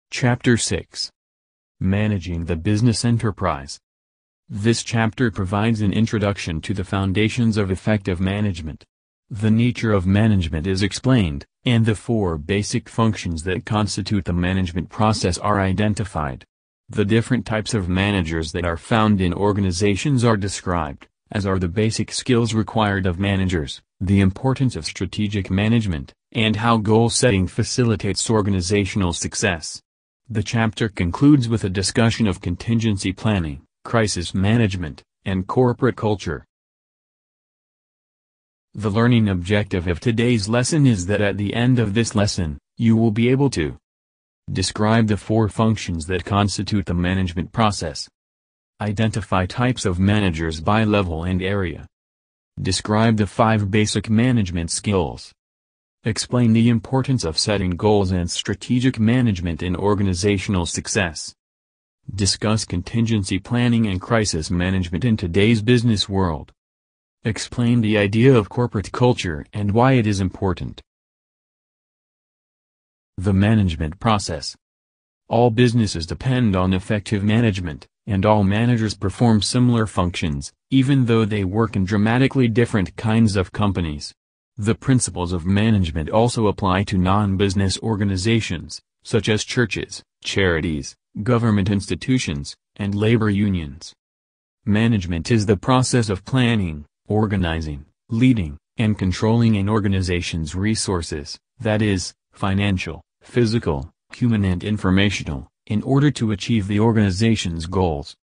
Chapter 6. Managing the Business Enterprise. This chapter provides an introduction to the foundations of effective management. The nature of management is explained, and the four basic functions that constitute the management process are identified. The different types of managers that are found in organizations are described, as are the basic skills required of managers, the importance of strategic management, and how goal setting facilitates organizational success. The chapter concludes with a discussion of contingency planning, crisis management, and corporate culture. The learning objective of today's lesson is that at the end of this lesson, you will be able to describe the four functions that constitute the management process. Identify types of managers by level and area. Describe the 5 basic management skills. Explain the importance of setting goals and strategic management in organizational success. Discuss contingency planning and crisis management in today's business world. Explain the idea of corporate culture and why it is important. The management process. All businesses depend on effective management, and all managers perform similar functions, even though they work in dramatically different kinds of companies. The principles of management also apply to non-business organizations, such as churches, charities, government institutions, and labor unions. Management is the process of planning, organizing, leading, and controlling an organization's resources, that is, financial, physical, human and informational, in order to achieve the organization's goals.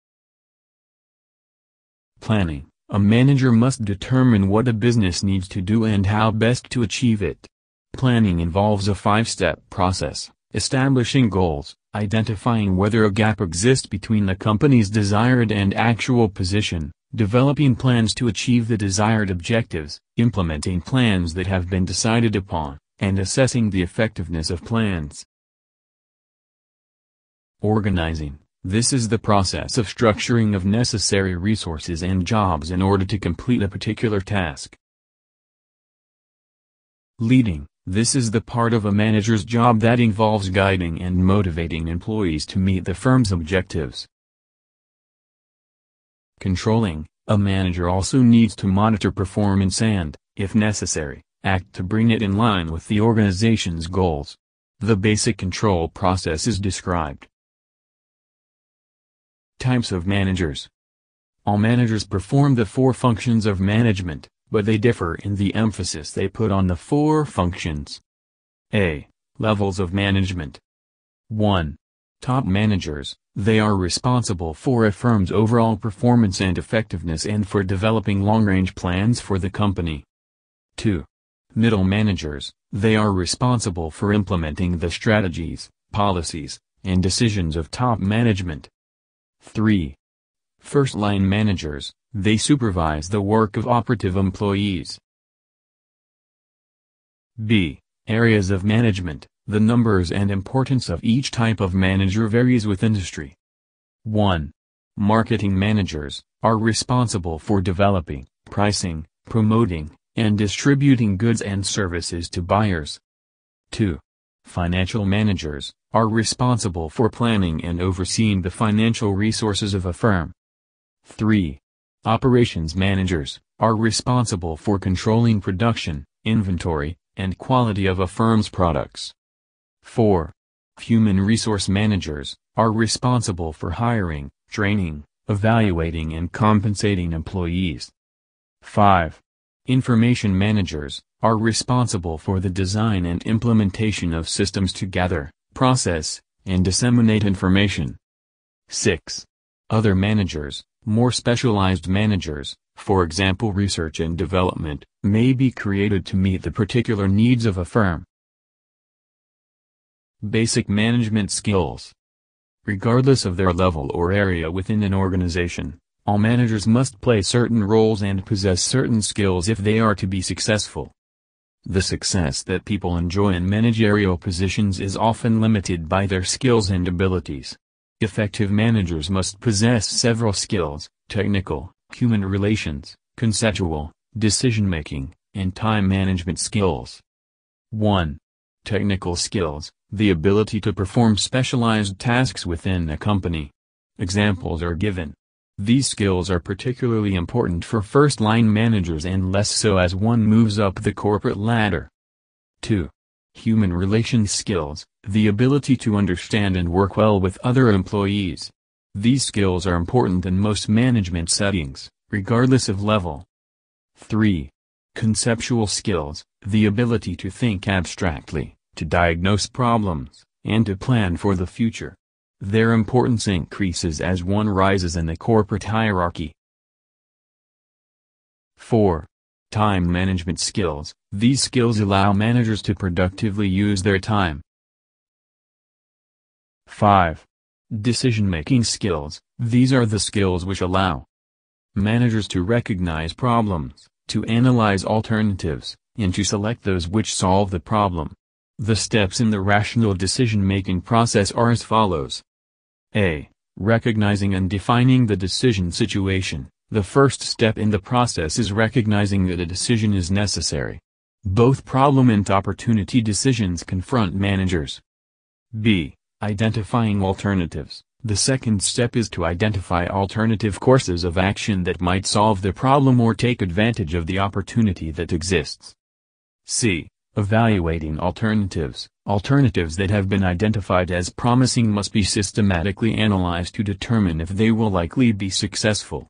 Planning. A manager must determine what a business needs to do and how best to achieve it. Planning involves a 5-step process: establishing goals, identifying whether a gap exists between the company's desired and actual position, developing plans to achieve the desired objectives, implementing plans that have been decided upon, and assessing the effectiveness of plans. Organizing. This is the process of structuring of necessary resources and jobs in order to complete a particular task. Leading. This is the part of a manager's job that involves guiding and motivating employees to meet the firm's objectives. Controlling. A manager also needs to monitor performance and, if necessary, act to bring it in line with the organization's goals. The basic control process is described. Types of managers. All managers perform the 4 functions of management, but they differ in the emphasis they put on the 4 functions. A. Levels of management. 1. Top managers. They are responsible for a firm's overall performance and effectiveness and for developing long-range plans for the company. 2. Middle managers. They are responsible for implementing the strategies, policies, and decisions of top management. 3. First-line managers. They supervise the work of operative employees. B. Areas of management. The numbers and importance of each type of manager varies with industry. 1. Marketing managers are responsible for developing, pricing, promoting, and distributing goods and services to buyers. 2. Financial managers are responsible for planning and overseeing the financial resources of a firm. 3. Operations managers are responsible for controlling production, inventory, and quality of a firm's products. 4. Human resource managers are responsible for hiring, training, evaluating and compensating employees. 5. Information managers are responsible for the design and implementation of systems to gather, process, and disseminate information. 6. Other managers, more specialized managers, for example research and development, may be created to meet the particular needs of a firm. Basic management skills. Regardless of their level or area within an organization, all managers must play certain roles and possess certain skills if they are to be successful. The success that people enjoy in managerial positions is often limited by their skills and abilities. Effective managers must possess several skills: technical, human relations, conceptual, decision-making, and time management skills. 1. Technical skills. the ability to perform specialized tasks within a company. Examples are given. These skills are particularly important for first-line managers and less so as one moves up the corporate ladder. 2. Human relations skills, the ability to understand and work well with other employees. These skills are important in most management settings, regardless of level. 3. Conceptual skills, the ability to think abstractly, to diagnose problems, and to plan for the future. Their importance increases as one rises in the corporate hierarchy. 4. Time management skills, these skills allow managers to productively use their time. 5. Decision-making skills, these are the skills which allow managers to recognize problems, to analyze alternatives, and to select those which solve the problem. The steps in the rational decision-making process are as follows. A. Recognizing and defining the decision situation. The first step in the process is recognizing that a decision is necessary. Both problem and opportunity decisions confront managers. B. Identifying alternatives. The second step is to identify alternative courses of action that might solve the problem or take advantage of the opportunity that exists. C. Evaluating alternatives. Alternatives that have been identified as promising must be systematically analyzed to determine if they will likely be successful.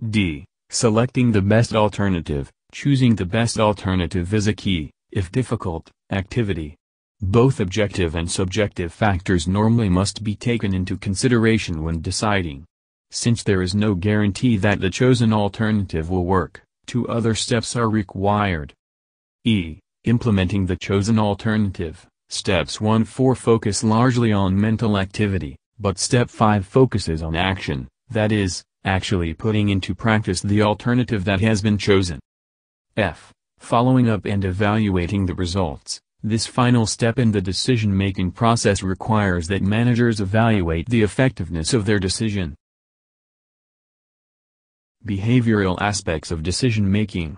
D. Selecting the best alternative. Choosing the best alternative is a key, if difficult, activity. Both objective and subjective factors normally must be taken into consideration when deciding. Since there is no guarantee that the chosen alternative will work, 2 other steps are required. E. Implementing the chosen alternative. Steps 1-4 focus largely on mental activity, but step 5 focuses on action, that is, actually putting into practice the alternative that has been chosen. F. Following up and evaluating the results. This final step in the decision-making process requires that managers evaluate the effectiveness of their decision. Behavioral aspects of decision-making.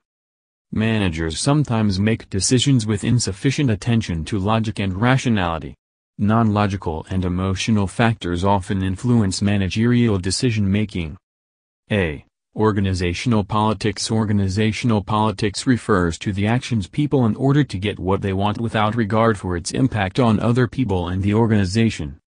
Managers sometimes make decisions with insufficient attention to logic and rationality. Non-logical and emotional factors often influence managerial decision-making. A. Organizational politics. Organizational politics refers to the actions people in order to get what they want without regard for its impact on other people and the organization.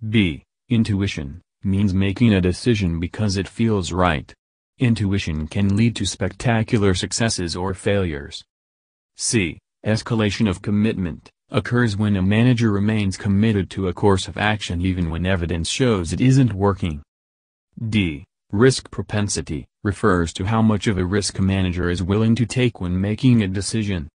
B. Intuition, means making a decision because it feels right. Intuition can lead to spectacular successes or failures. C. Escalation of commitment, occurs when a manager remains committed to a course of action even when evidence shows it isn't working. D. Risk propensity, refers to how much of a risk a manager is willing to take when making a decision.